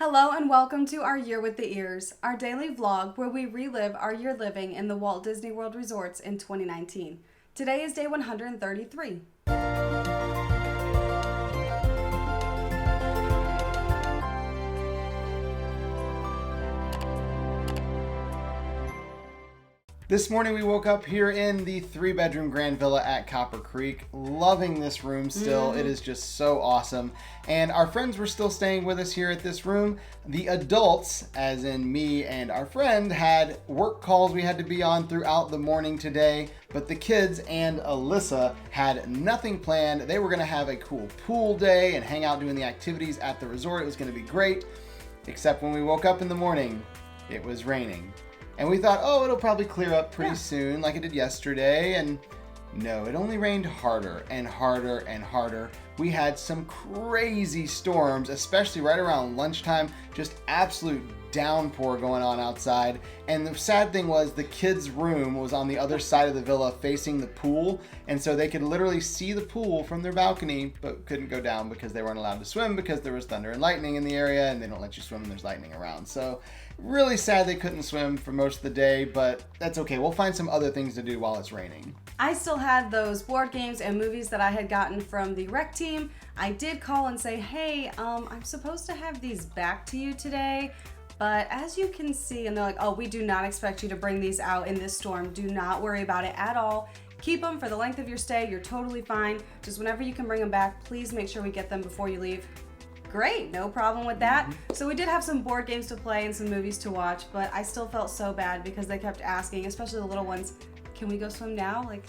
Hello and welcome to our Year with the Ears, our daily vlog where we relive our year living in the Walt Disney World resorts in 2019. Today is day 133. This morning we woke up here in the 3-bedroom Grand Villa at Copper Creek. Loving this room still. It is just so awesome. And our friends were still staying with us here at this room. The adults, as in me and our friend, had work calls we had to be on throughout the morning today. But the kids and Alyssa had nothing planned. They were going to have a cool pool day and hang out doing the activities at the resort. It was going to be great. Except when we woke up in the morning, it was raining. And we thought, oh, it'll probably clear up pretty soon like it did yesterday. And no, it only rained harder and harder and harder. We had some crazy storms, especially right around lunchtime. Just absolute downpour going on outside. And the sad thing was the kids' room was on the other side of the villa facing the pool. And so they could literally see the pool from their balcony, but couldn't go down because they weren't allowed to swim because there was thunder and lightning in the area and they don't let you swim when there's lightning around. So really sad they couldn't swim for most of the day, but that's okay. We'll find some other things to do while it's raining. I still had those board games and movies that I had gotten from the rec team. I did call and say, hey, I'm supposed to have these back to you today. But as you can see, and they're like, oh, we do not expect you to bring these out in this storm. Do not worry about it at all. Keep them for the length of your stay. You're totally fine. Just whenever you can bring them back, please make sure we get them before you leave. Great, no problem with that. So we did have some board games to play and some movies to watch, but I still felt so bad because they kept asking, especially the little ones, can we go swim now? Like,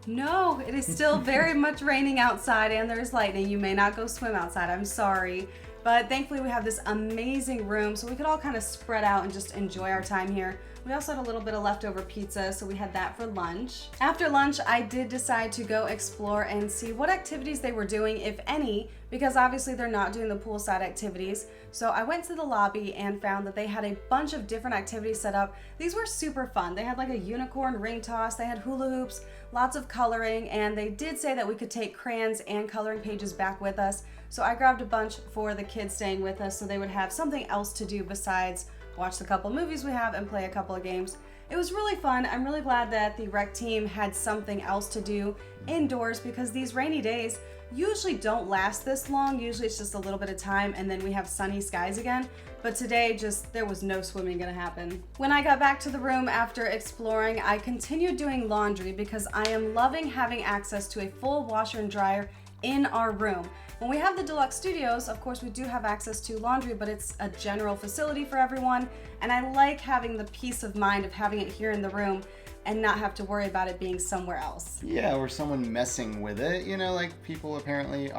no, it is still very much raining outside and there's lightning. You may not go swim outside. I'm sorry. But thankfully we have this amazing room so we could all kind of spread out and just enjoy our time here. We also had a little bit of leftover pizza, so we had that for lunch. After lunch, I did decide to go explore and see what activities they were doing, if any, because obviously they're not doing the poolside activities. So I went to the lobby and found that they had a bunch of different activities set up. These were super fun. They had like a unicorn ring toss, they had hula hoops, lots of coloring, and they did say that we could take crayons and coloring pages back with us. So I grabbed a bunch for the kids staying with us so they would have something else to do besides watch the couple movies we have and play a couple of games. It was really fun. I'm really glad that the rec team had something else to do indoors because these rainy days usually don't last this long. Usually it's just a little bit of time and then we have sunny skies again. But today there was no swimming gonna happen. When I got back to the room after exploring, I continued doing laundry because I am loving having access to a full washer and dryer in our room. When we have the deluxe studios, of course we do have access to laundry, but it's a general facility for everyone, and I like having the peace of mind of having it here in the room and not have to worry about it being somewhere else. Yeah, or someone messing with it, you know, like people apparently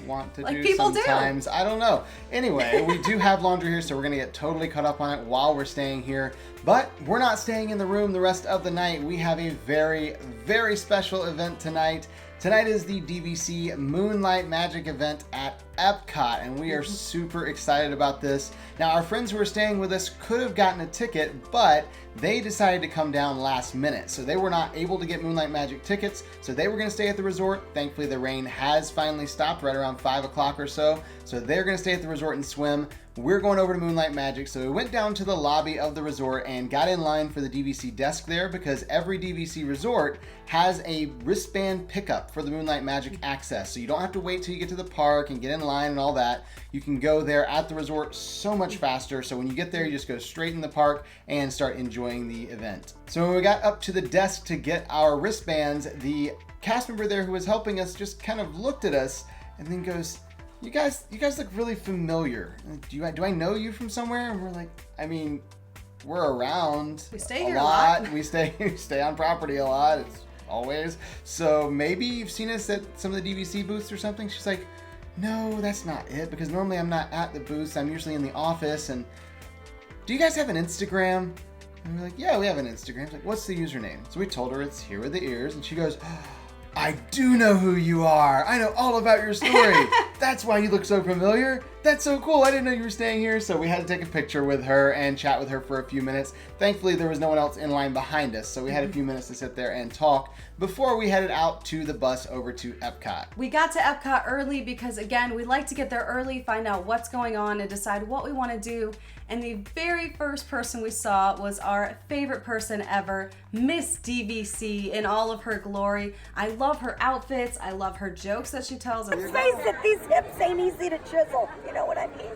want to like do people sometimes. Do. I don't know. Anyway, we do have laundry here, so we're going to get totally caught up on it while we're staying here. But we're not staying in the room the rest of the night. We have a very, very special event tonight. Tonight is the DVC Moonlight Magic event at Epcot, and we are super excited about this. Now, our friends who are staying with us could have gotten a ticket, but they decided to come down last minute. So they were not able to get Moonlight Magic tickets, so they were going to stay at the resort. Thankfully, the rain has finally stopped right around 5 o'clock or so. So they're going to stay at the resort and swim. We're going over to Moonlight Magic, so we went down to the lobby of the resort and got in line for the DVC desk there because every DVC resort has a wristband pickup for the Moonlight Magic access. So you don't have to wait till you get to the park and get in line and all that. You can go there at the resort so much faster. So when you get there, you just go straight in the park and start enjoying the event. So when we got up to the desk to get our wristbands, the cast member there who was helping us just kind of looked at us and then goes, You guys look really familiar. Do I know you from somewhere? And we're like, I mean, we're around. We stay here a lot. We stay on property a lot. It's always. So maybe you've seen us at some of the DVC booths or something. She's like, no, that's not it. Because normally I'm not at the booths. I'm usually in the office. And do you guys have an Instagram? And we're like, yeah, we have an Instagram. She's like, what's the username? So we told her it's Here With The Ears. And she goes, I do know who you are. I know all about your story. That's why you look so familiar. that's so cool. I didn't know you were staying here. So we had to take a picture with her and chat with her for a few minutes. Thankfully, there was no one else in line behind us. So we had a few minutes to sit there and talk before we headed out to the bus over to Epcot. We got to Epcot early because, again, we like to get there early, find out what's going on, and decide what we want to do. And the very first person we saw was our favorite person ever, Miss DVC in all of her glory. I love her outfits. I love her jokes that she tells. Let's face it, these hips ain't easy to chisel. You know what I mean?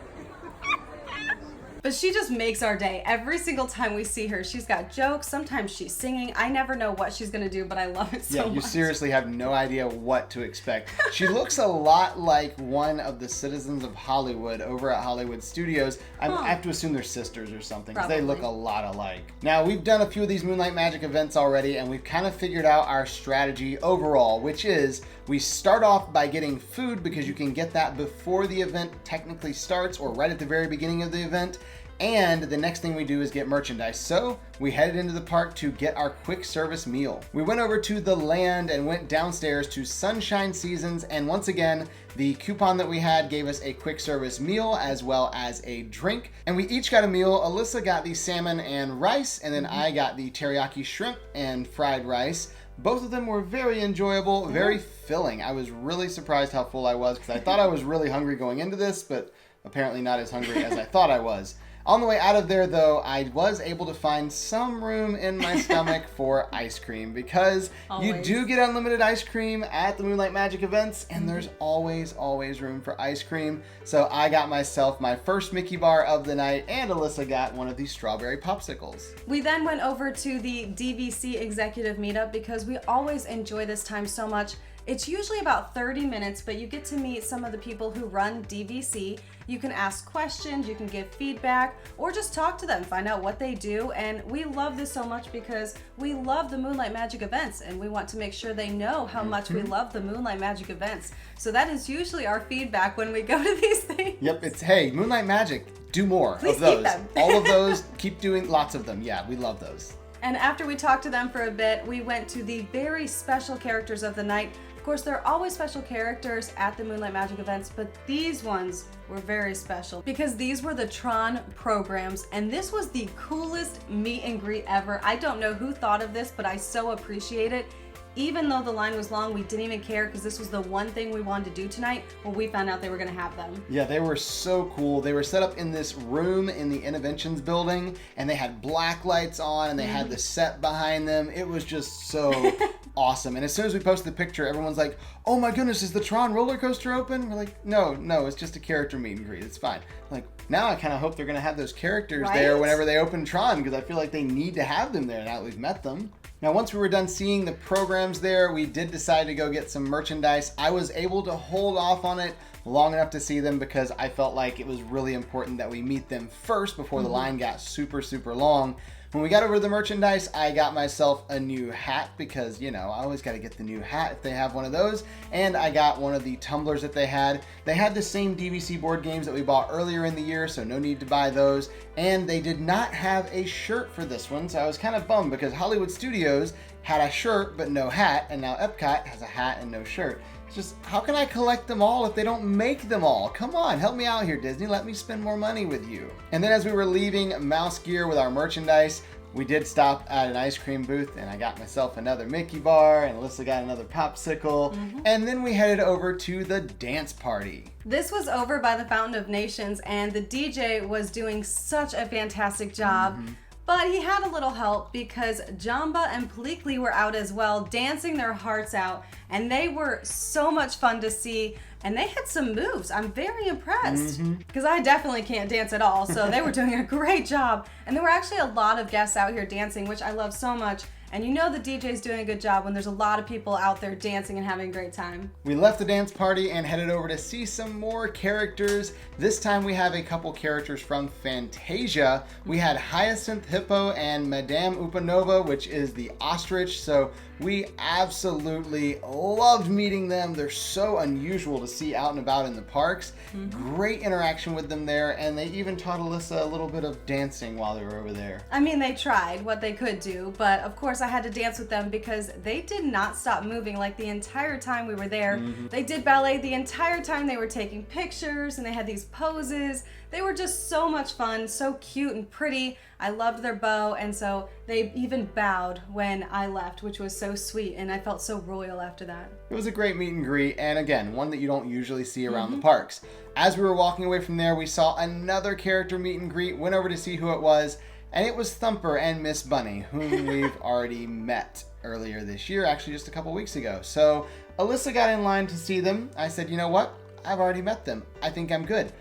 But she just makes our day. Every single time we see her, she's got jokes. Sometimes she's singing. I never know what she's going to do, but I love it so much. Yeah, you seriously have no idea what to expect. She looks a lot like one of the citizens of Hollywood over at Hollywood Studios. I have to assume they're sisters or something, because they look a lot alike. Now, we've done a few of these Moonlight Magic events already, and we've kind of figured out our strategy overall, which is we start off by getting food, because you can get that before the event technically starts or right at the very beginning of the event. And the next thing we do is get merchandise. So we headed into the park to get our quick service meal. We went over to the land and went downstairs to Sunshine Seasons. And once again, the coupon that we had gave us a quick service meal as well as a drink. And we each got a meal. Alyssa got the salmon and rice, and then I got the teriyaki shrimp and fried rice. Both of them were very enjoyable, very filling. I was really surprised how full I was, because I thought I was really hungry going into this, but apparently not as hungry as I thought I was. On the way out of there, though, I was able to find some room in my stomach for ice cream, because you do get unlimited ice cream at the Moonlight Magic events, and there's always room for ice cream. So I got myself my first Mickey bar of the night, and Alyssa got one of these strawberry popsicles. We then went over to the DVC Executive Meetup because we always enjoy this time so much. It's usually about 30 minutes, but you get to meet some of the people who run DVC. You can ask questions, you can give feedback, or just talk to them, find out what they do. And we love this so much because we love the Moonlight Magic events, and we want to make sure they know how much we love the Moonlight Magic events. So that is usually our feedback when we go to these things. Yep, it's, hey, Moonlight Magic, do more Please of those. keep them. All of those, keep doing lots of them. Yeah, we love those. And after we talked to them for a bit, we went to the very special characters of the night. Of course, there are always special characters at the Moonlight Magic events, but these ones were very special because these were the Tron programs, and this was the coolest meet and greet ever. I don't know who thought of this, but I so appreciate it. Even though the line was long, we didn't even care because this was the one thing we wanted to do tonight when we found out they were going to have them. Yeah, they were so cool. They were set up in this room in the Innovations building, and they had black lights on, and they had the set behind them. It was just so awesome. And as soon as we posted the picture, everyone's like, oh my goodness, is the Tron roller coaster open? We're like, no, it's just a character meet and greet. It's fine. Like, now I kind of hope they're going to have those characters there whenever they open Tron, because I feel like they need to have them there now that we've met them. Now, once we were done seeing the programs there, we did decide to go get some merchandise. I was able to hold off on it long enough to see them because I felt like it was really important that we meet them first before the line got super long. When we got over to the merchandise, I got myself a new hat because, you know, I always got to get the new hat if they have one of those. And I got one of the tumblers that they had. They had the same DVC board games that we bought earlier in the year, so no need to buy those. And they did not have a shirt for this one, so I was kind of bummed because Hollywood Studios had a shirt but no hat, and now Epcot has a hat and no shirt. Just, how can I collect them all if they don't make them all? Come on, help me out here, Disney. Let me spend more money with you. And then as we were leaving Mouse Gear with our merchandise, we did stop at an ice cream booth, and I got myself another Mickey bar, and Alyssa got another popsicle. And then we headed over to the dance party. This was over by the Fountain of Nations, and the DJ was doing such a fantastic job. But he had a little help because Jamba and Pleakley were out as well, dancing their hearts out, and they were so much fun to see, and they had some moves. I'm very impressed because I definitely can't dance at all, so they were doing a great job. And there were actually a lot of guests out here dancing, which I love so much. And you know the DJ's doing a good job when there's a lot of people out there dancing and having a great time. We left the dance party and headed over to see some more characters. This time we have a couple characters from Fantasia. We had Hyacinth Hippo and Madame Upanova, which is the ostrich. So we absolutely loved meeting them. They're so unusual to see out and about in the parks. Great interaction with them there, and they even taught Alyssa a little bit of dancing while they were over there. I mean, they tried what they could do, but of course I had to dance with them because they did not stop moving like the entire time we were there. They did ballet the entire time. They were taking pictures and they had these poses. They were just so much fun, so cute and pretty. I loved their bow, and so they even bowed when I left, which was so sweet, and I felt so royal after that. It was a great meet and greet, and again, one that you don't usually see around the parks. As we were walking away from there, we saw another character meet and greet, went over to see who it was, and it was Thumper and Miss Bunny, whom we've already met earlier this year, actually just a couple weeks ago. So Alyssa got in line to see them. I said, you know what? I've already met them. I think I'm good.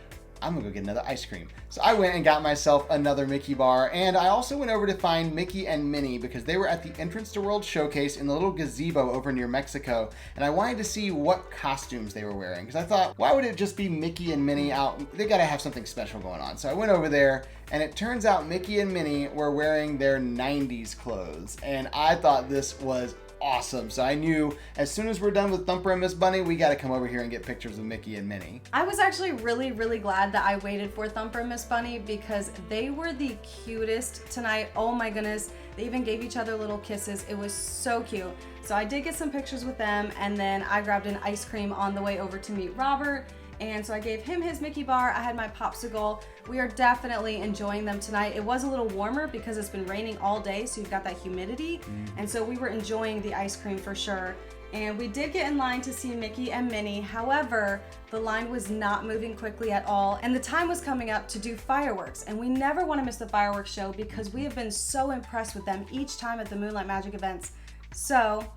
I'm gonna go get another ice cream. So I went and got myself another Mickey bar, and I also went over to find Mickey and Minnie because they were at the Entrance to World Showcase in the little gazebo over near Mexico, and I wanted to see what costumes they were wearing because I thought, why would it just be Mickey and Minnie out? They gotta have something special going on. So I went over there, and it turns out Mickey and Minnie were wearing their 90s clothes, and I thought this was awesome. So I knew as soon as we're done with Thumper and Miss Bunny, we got to come over here and get pictures of Mickey and Minnie. I was actually really glad that I waited for Thumper and Miss Bunny because they were the cutest tonight. Oh my goodness. They even gave each other little kisses. It was so cute. So I did get some pictures with them, and then I grabbed an ice cream on the way over to meet Robert. And so I gave him his Mickey bar. I had my popsicle. We are definitely enjoying them tonight. It was a little warmer because it's been raining all day, so you've got that humidity. And so we were enjoying the ice cream for sure. And we did get in line to see Mickey and Minnie. However, the line was not moving quickly at all, and the time was coming up to do fireworks. And we never want to miss the fireworks show because we have been so impressed with them each time at the Moonlight Magic events. So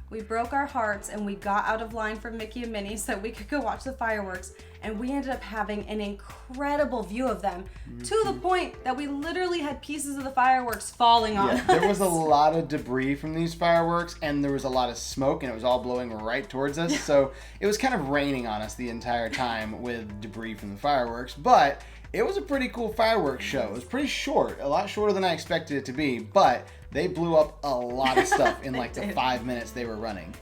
we broke our hearts and we got out of line for Mickey and Minnie so that we could go watch the fireworks, and we ended up having an incredible view of them to the point that we literally had pieces of the fireworks falling on us. There was a lot of debris from these fireworks, and there was a lot of smoke, and it was all blowing right towards us. So it was kind of raining on us the entire time with debris from the fireworks, but it was a pretty cool fireworks show. It was pretty short, a lot shorter than I expected it to be, but they blew up a lot of stuff in like the 5 minutes they were running.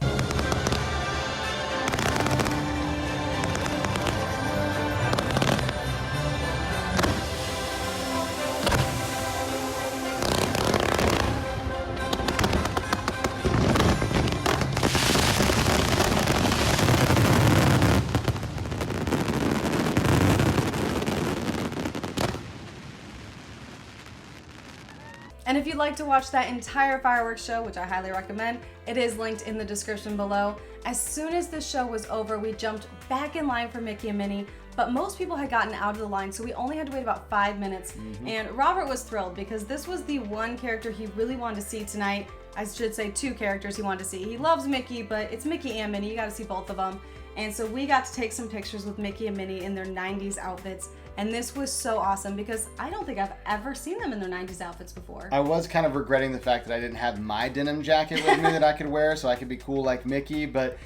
And if you'd like to watch that entire fireworks show, which I highly recommend, it is linked in the description below. As soon as the show was over, we jumped back in line for Mickey and Minnie, but most people had gotten out of the line, so we only had to wait about 5 minutes. And Robert was thrilled because this was the one character he really wanted to see tonight. I should say 2 characters he wanted to see. He loves Mickey, but it's Mickey and Minnie. You got to see both of them. And so we got to take some pictures with Mickey and Minnie in their 90s outfits. And this was so awesome because I don't think I've ever seen them in their 90s outfits before. I was kind of regretting the fact that I didn't have my denim jacket with me that I could wear so I could be cool like Mickey, but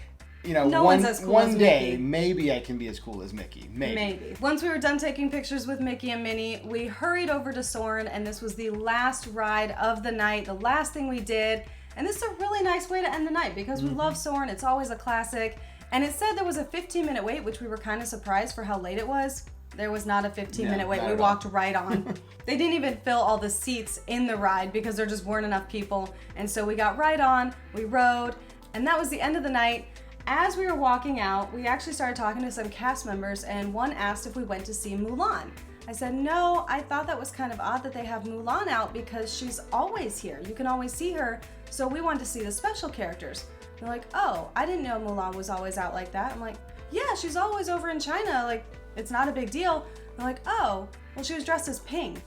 you know, no one's as cool one as day, Mickey. maybe I can be as cool as Mickey. Maybe. Once we were done taking pictures with Mickey and Minnie, we hurried over to Soarin', and this was the last ride of the night, the last thing we did. And this is a really nice way to end the night because we love Soarin'. It's always a classic. And it said there was a 15-minute wait, which we were kind of surprised for how late it was. There was not a 15-minute wait. We walked right on. They didn't even fill all the seats in the ride because there just weren't enough people. And so we got right on, we rode, and that was the end of the night. As we were walking out, we actually started talking to some cast members, and one asked if we went to see Mulan. I said, no, I thought that was kind of odd that they have Mulan out because she's always here. You can always see her, so we wanted to see the special characters. They're like, oh, I didn't know Mulan was always out like that. I'm like, yeah, she's always over in China. Like, it's not a big deal. They're like, oh, well, she was dressed as Ping.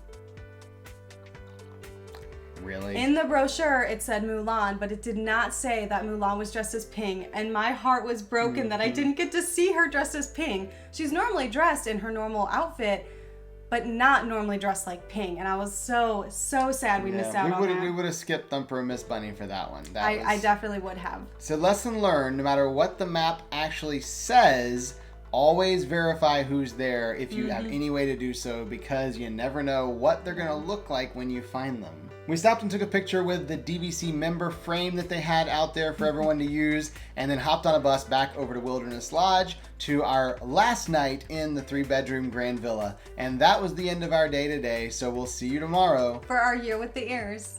Really? In the brochure, it said Mulan, but it did not say that Mulan was dressed as Ping. And my heart was broken that I didn't get to see her dressed as Ping. She's normally dressed in her normal outfit, but not normally dressed like Ping. And I was so sad we missed out on that. We would have skipped Thumper and Miss Bunny for that one. I definitely would have. So lesson learned, no matter what the map actually says, always verify who's there if you have any way to do so, because you never know what they're going to look like when you find them. We stopped and took a picture with the DVC member frame that they had out there for everyone to use, and then hopped on a bus back over to Wilderness Lodge to our last night in the 3-bedroom Grand Villa. And that was the end of our day today, so we'll see you tomorrow For our Year with the Ears.